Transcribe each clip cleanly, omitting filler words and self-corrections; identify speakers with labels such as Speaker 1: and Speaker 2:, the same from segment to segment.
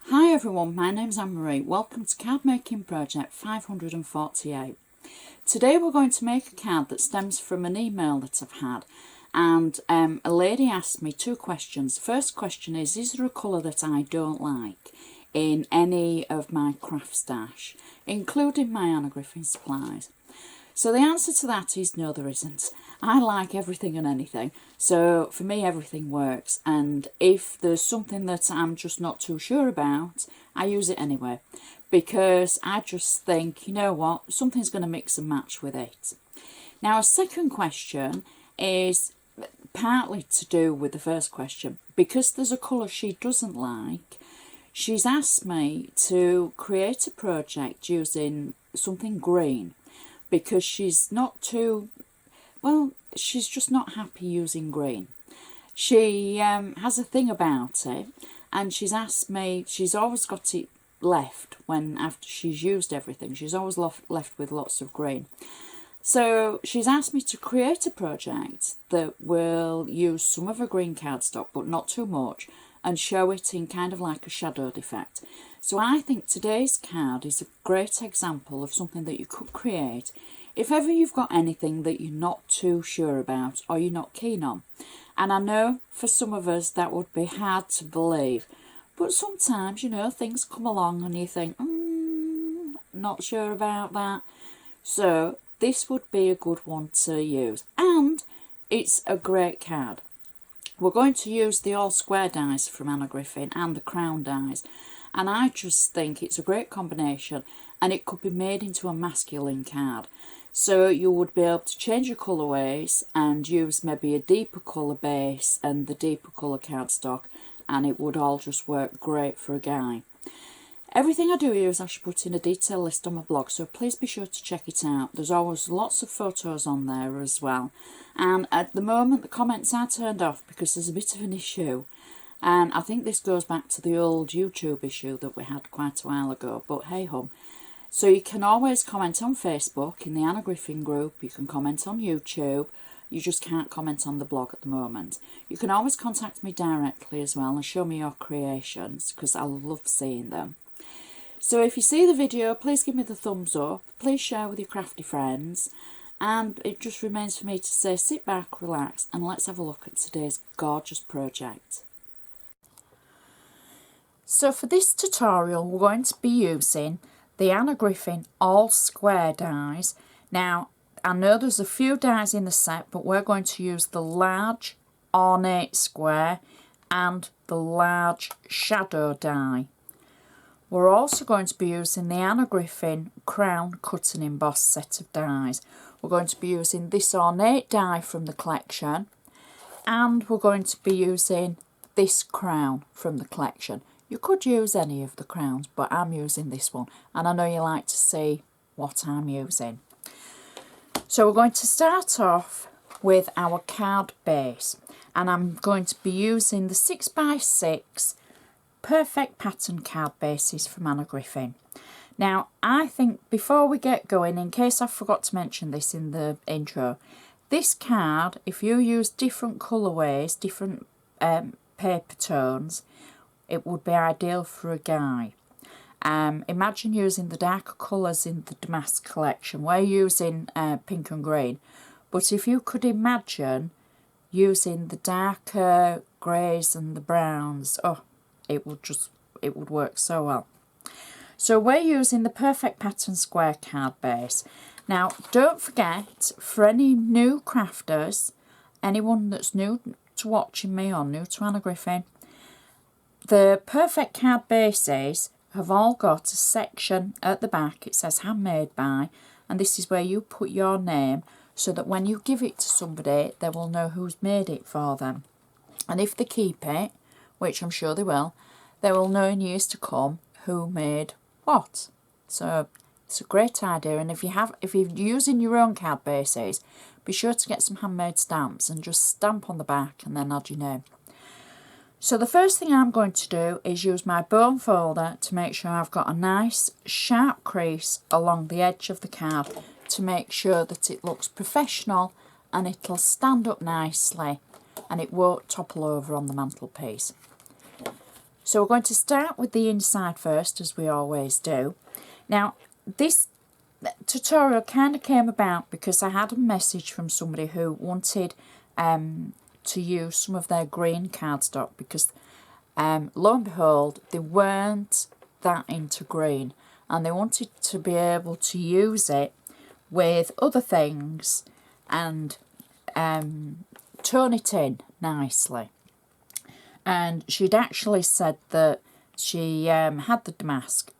Speaker 1: Hi everyone, my name's Anne Marie. Welcome to Card Making Project 548. Today we're going to make a card that stems from an email that I've had, and a lady asked me two questions. The first question is there a colour that I don't like in any of my craft stash, including my Anna Griffin supplies? So the answer to that is no, there isn't. I like everything and anything, so for me everything works, and if there's something that I'm just not too sure about, I use it anyway, because I just think, you know what, something's going to mix and match with it. Now a second question is partly to do with the first question. Because there's a colour she doesn't like, she's asked me to create a project using something green, because she's not too, well, she's just not happy using green. She has a thing about it, and she's asked me, she's always got it left when after she's used everything, she's always left with lots of green. So she's asked me to create a project that will use some of her green cardstock, but not too much, and show it in kind of like a shadowed effect. So I think today's card is a great example of something that you could create if ever you've got anything that you're not too sure about or you're not keen on. And I know for some of us that would be hard to believe, but sometimes, you know, things come along and you think, not sure about that. So this would be a good one to use, and it's a great card. We're going to use the all square dies from Anna Griffin and the crown dies, and I just think it's a great combination, and it could be made into a masculine card. So you would be able to change your colourways and use maybe a deeper colour base and the deeper colour cardstock, and it would all just work great for a guy. Everything I do use I should put in a detailed list on my blog, so please be sure to check it out. There's always lots of photos on there as well. And at the moment the comments are turned off because there's a bit of an issue. And I think this goes back to the old YouTube issue that we had quite a while ago, but hey hum. So you can always comment on Facebook in the Anna Griffin group, you can comment on YouTube, you just can't comment on the blog at the moment. You can always contact me directly as well and show me your creations, because I love seeing them. So if you see the video, please give me the thumbs up, please share with your crafty friends, and it just remains for me to say sit back, relax, and let's have a look at today's gorgeous project. So for this tutorial we're going to be using the Anna Griffin all square dies. Now I know there's a few dies in the set, but we're going to use the large ornate square and the large shadow die. We're also going to be using the Anna Griffin crown cut and emboss set of dies. We're going to be using this ornate die from the collection, and we're going to be using this crown from the collection. You could use any of the crowns, but I'm using this one, and I know you like to see what I'm using. So we're going to start off with our card base, and I'm going to be using the 6x6 perfect pattern card bases from Anna Griffin. Now I think before we get going, in case I forgot to mention this in the intro, this card, if you use different colourways, different paper tones, it would be ideal for a guy. Imagine using the darker colours in the Damask collection. We're using pink and green, but if you could imagine using the darker greys and the browns, oh, it would work so well. So we're using the perfect pattern square card base. Now don't forget, for any new crafters, anyone that's new to watching me or new to Anna Griffin, the perfect card bases have all got a section at the back. It says handmade by, and this is where you put your name, so that when you give it to somebody they will know who's made it for them. And if they keep it, which I'm sure they will know in years to come who made what. So it's a great idea, and if you're using your own card bases, be sure to get some handmade stamps and just stamp on the back and then add your name. So the first thing I'm going to do is use my bone folder to make sure I've got a nice sharp crease along the edge of the card to make sure that it looks professional and it'll stand up nicely and it won't topple over on the mantelpiece. So we're going to start with the inside first, as we always do. Now, this tutorial kind of came about because I had a message from somebody who wanted to use some of their green cardstock because lo and behold, they weren't that into green and they wanted to be able to use it with other things and turn it in nicely. And she'd actually said that she had the Damask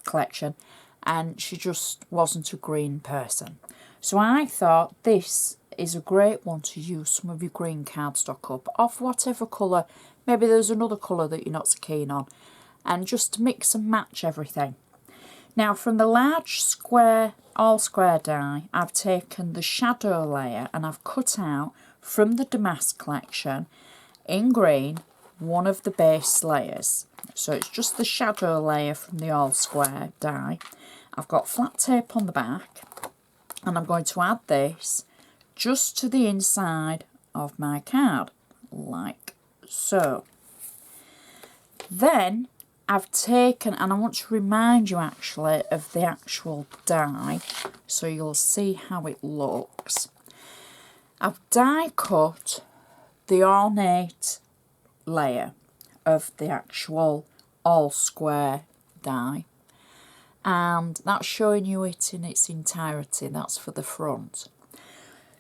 Speaker 1: collection and she just wasn't a green person. So I thought this is a great one to use some of your green cardstock up of whatever colour. Maybe there's another colour that you're not so keen on, and just mix and match everything. Now from the large square, all square die, I've taken the shadow layer and I've cut out from the Damask collection in green one of the base layers. So it's just the shadow layer from the all square die. I've got flat tape on the back and I'm going to add this just to the inside of my card, like so. Then I've taken, and I want to remind you actually of the actual die so you'll see how it looks. I've die cut the ornate layer of the actual all square die, and that's showing you it in its entirety. That's for the front.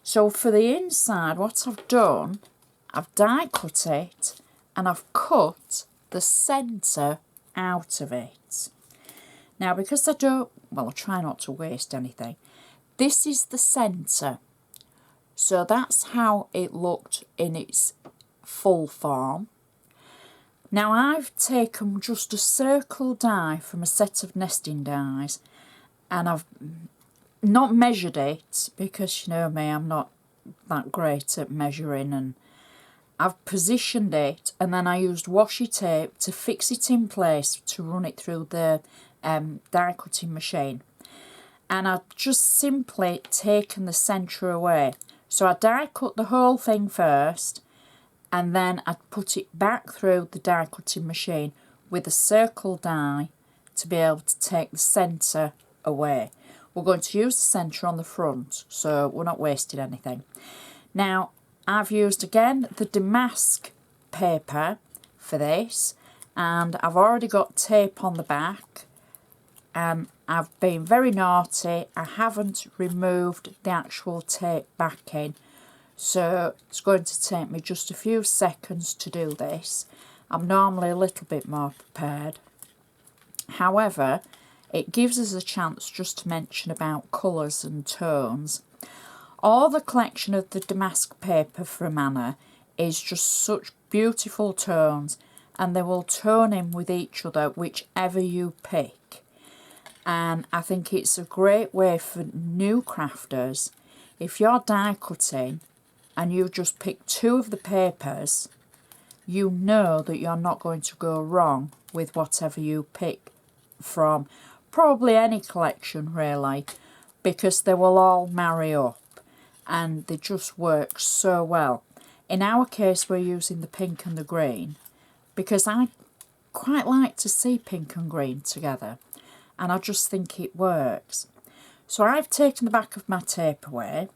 Speaker 1: So for the inside, what I've done, I've die cut it and I've cut the centre out of it. Now because I try not to waste anything, this is the centre. So that's how it looked in its full form. Now I've taken just a circle die from a set of nesting dies and I've not measured it because you know me, I'm not that great at measuring, and I've positioned it and then I used washi tape to fix it in place to run it through the die cutting machine. And I've just simply taken the centre away. So I die cut the whole thing first and then I put it back through the die cutting machine with a circle die to be able to take the centre away. We're going to use the centre on the front, so we're not wasting anything. Now I've used again the Damask paper for this, and I've already got tape on the back. I've been very naughty, I haven't removed the actual tape backing, so it's going to take me just a few seconds to do this. I'm normally a little bit more prepared. However, it gives us a chance just to mention about colours and tones. All the collection of the Damask paper from Anna is just such beautiful tones, and they will tone in with each other whichever you pick. And I think it's a great way for new crafters. If you're die cutting and you just pick two of the papers, you know that you're not going to go wrong with whatever you pick from probably any collection really, because they will all marry up and they just work so well. In our case, we're using the pink and the green because I quite like to see pink and green together, and I just think it works. So I've taken the back of my tape away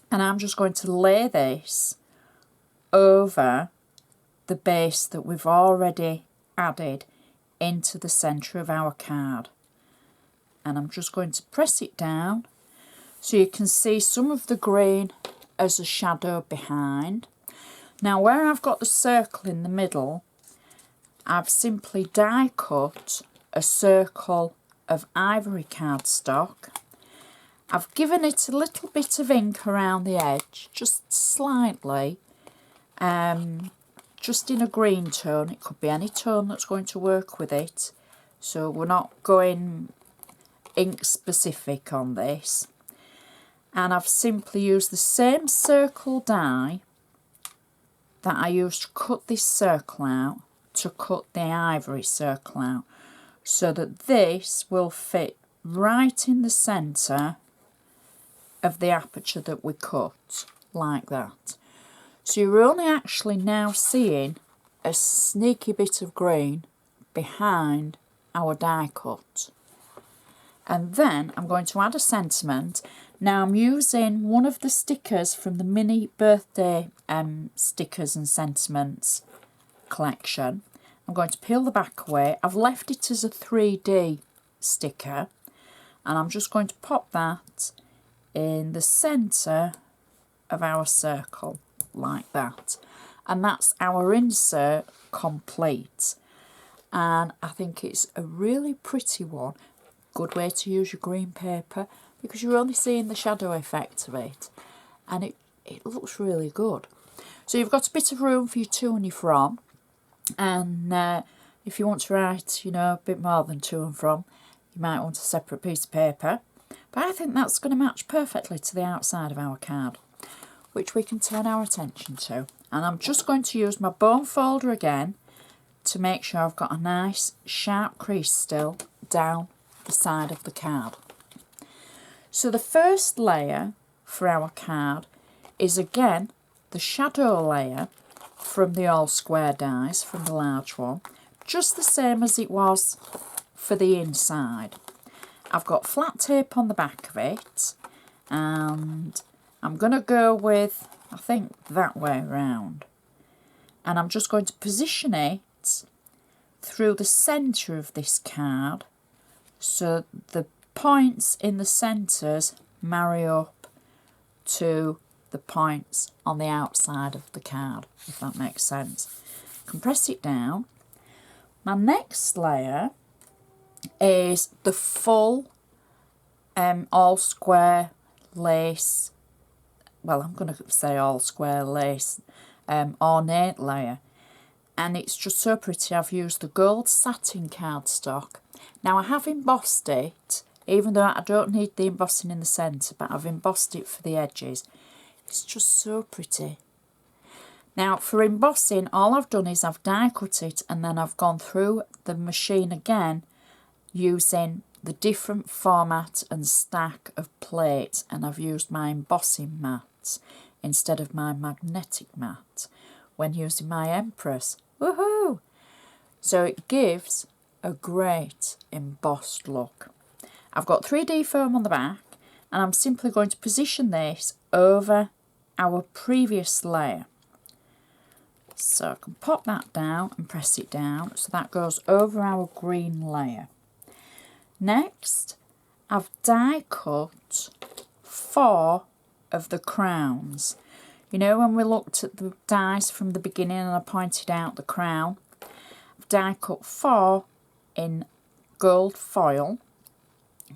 Speaker 1: and I'm just going to lay this over the base that we've already added into the centre of our card. And I'm just going to press it down so you can see some of the green as a shadow behind. Now where I've got the circle in the middle, I've simply die cut a circle of ivory cardstock. I've given it a little bit of ink around the edge, just slightly, just in a green tone. It could be any tone that's going to work with it, so we're not going ink specific on this. And I've simply used the same circle die that I used to cut this circle out to cut the ivory circle out, so that this will fit right in the centre of the aperture that we cut, like that. So you're only actually now seeing a sneaky bit of green behind our die cut. And then I'm going to add a sentiment. Now I'm using one of the stickers from the mini birthday stickers and sentiments collection. I'm going to peel the back away. I've left it as a 3D sticker, and I'm just going to pop that in the centre of our circle like that, and that's our insert complete. And I think it's a really pretty one. Good way to use your green paper because you're only seeing the shadow effect of it, and it looks really good. So you've got a bit of room for your to and your from, and if you want to write, you know, a bit more than to and from, you might want a separate piece of paper. But I think that's going to match perfectly to the outside of our card, which we can turn our attention to. And I'm just going to use my bone folder again to make sure I've got a nice sharp crease still down the side of the card. So the first layer for our card is again the shadow layer from the all square dies, from the large one, just the same as it was for the inside. I've got flat tape on the back of it, and I'm going to go with, I think, that way around. And I'm just going to position it through the centre of this card so the points in the centres marry up to the points on the outside of the card, if that makes sense. Compress it down. My next layer is the full all square lace, well, I'm going to say all square lace ornate layer, and it's just so pretty. I've used the gold satin cardstock. Now I have embossed it, even though I don't need the embossing in the centre, but I've embossed it for the edges. It's just so pretty. Now for embossing, all I've done is I've die cut it, and then I've gone through the machine again using the different format and stack of plates, and I've used my embossing mats instead of my magnetic mat when using my Empress. Woohoo! So it gives a great embossed look. I've got 3D foam on the back, and I'm simply going to position this over our previous layer. So I can pop that down and press it down, so that goes over our green layer. Next, I've die cut 4 of the crowns. You know, when we looked at the dies from the beginning and I pointed out the crown, I've die cut 4 in gold foil,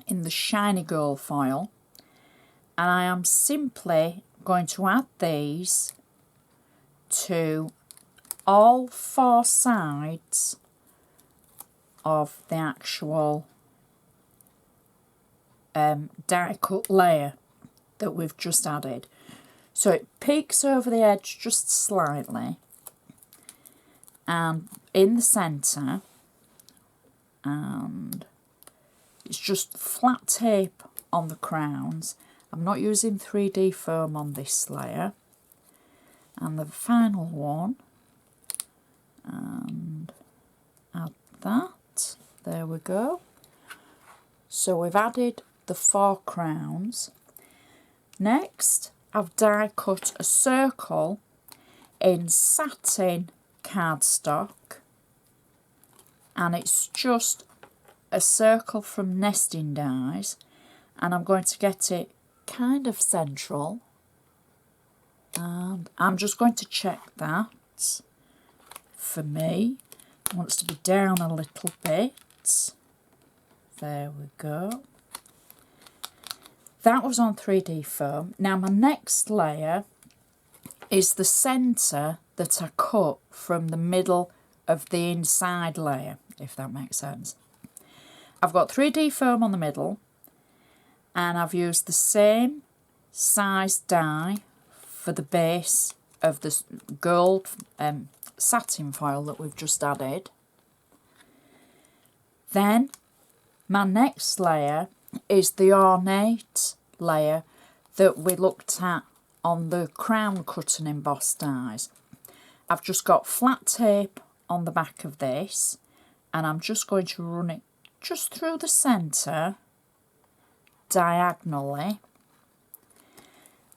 Speaker 1: in the shiny gold foil, and I am simply going to add these to all 4 sides of the actual die cut layer that we've just added. So it peeks over the edge just slightly, and in the centre, and it's just flat tape on the crowns. I'm not using 3D foam on this layer. And the final one, and add that. There we go. So we've added the 4 crowns. Next, I've die cut a circle in satin cardstock, and it's just a circle from nesting dies, and I'm going to get it kind of central, and I'm just going to check that for me. It wants to be down a little bit. There we go. That was on 3D foam. Now my next layer is the centre that I cut from the middle of the inside layer, if that makes sense. I've got 3D foam on the middle, and I've used the same size die for the base of the gold satin foil that we've just added. Then my next layer is the ornate layer that we looked at on the crown cut and embossed dies. I've just got flat tape on the back of this, and I'm just going to run it just through the centre diagonally.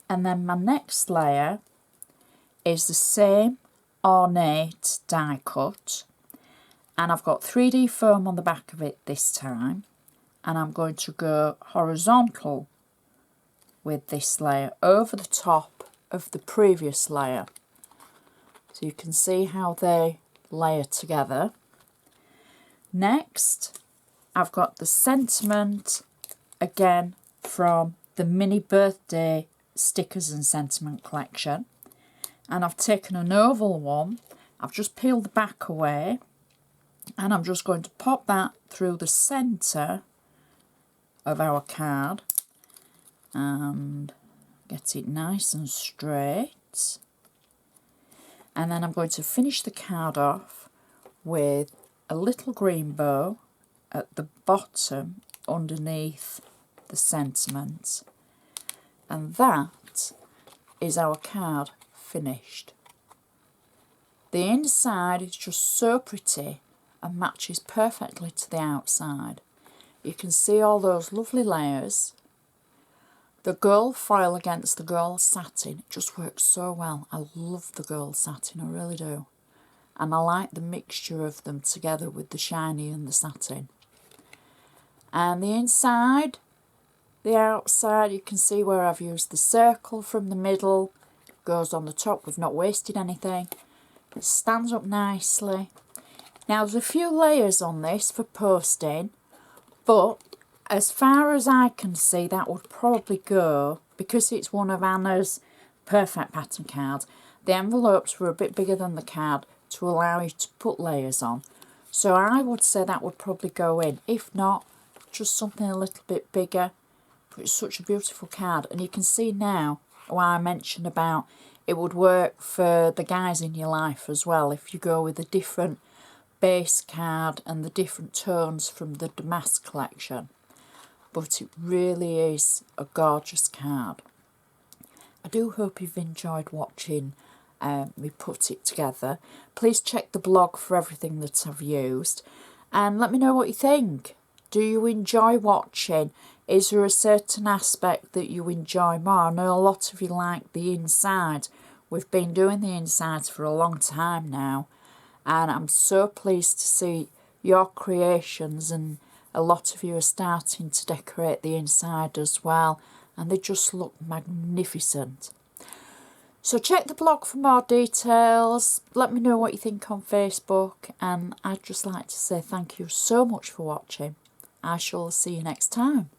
Speaker 1: And then my next layer is the same ornate die cut, and I've got 3D foam on the back of it this time, and I'm going to go horizontal with this layer over the top of the previous layer, so you can see how they layer together. Next, I've got the sentiment again from the mini birthday stickers and sentiment collection, and I've taken an oval one. I've just peeled the back away, and I'm just going to pop that through the centre of our card and get it nice and straight. And then I'm going to finish the card off with a little green bow at the bottom underneath the sentiment, and that is our card finished. The inside is just so pretty and matches perfectly to the outside. You can see all those lovely layers. The gold foil against the gold satin, it just works so well. I love the gold satin, I really do. And I like the mixture of them together with the shiny and the satin. And the inside, the outside, you can see where I've used the circle from the middle. Goes on the top, we've not wasted anything. It stands up nicely. Now there's a few layers on this for posting, but as far as I can see, that would probably go, because it's one of Anna's perfect pattern cards. The envelopes were a bit bigger than the card to allow you to put layers on. So I would say that would probably go in. If not, just something a little bit bigger. But it's such a beautiful card. And you can see now why I mentioned about it would work for the guys in your life as well. If you go with a different base card and the different tones from the Damask collection. But it really is a gorgeous card. I do hope you've enjoyed watching me put it together. Please check the blog for everything that I've used, and let me know what you think. Do you enjoy watching? Is there a certain aspect that you enjoy more? I know a lot of you like the inside. We've been doing the insides for a long time now, and I'm so pleased to see your creations, and a lot of you are starting to decorate the inside as well, and they just look magnificent. So check the blog for more details. Let me know what you think on Facebook, and I'd just like to say thank you so much for watching. I shall see you next time.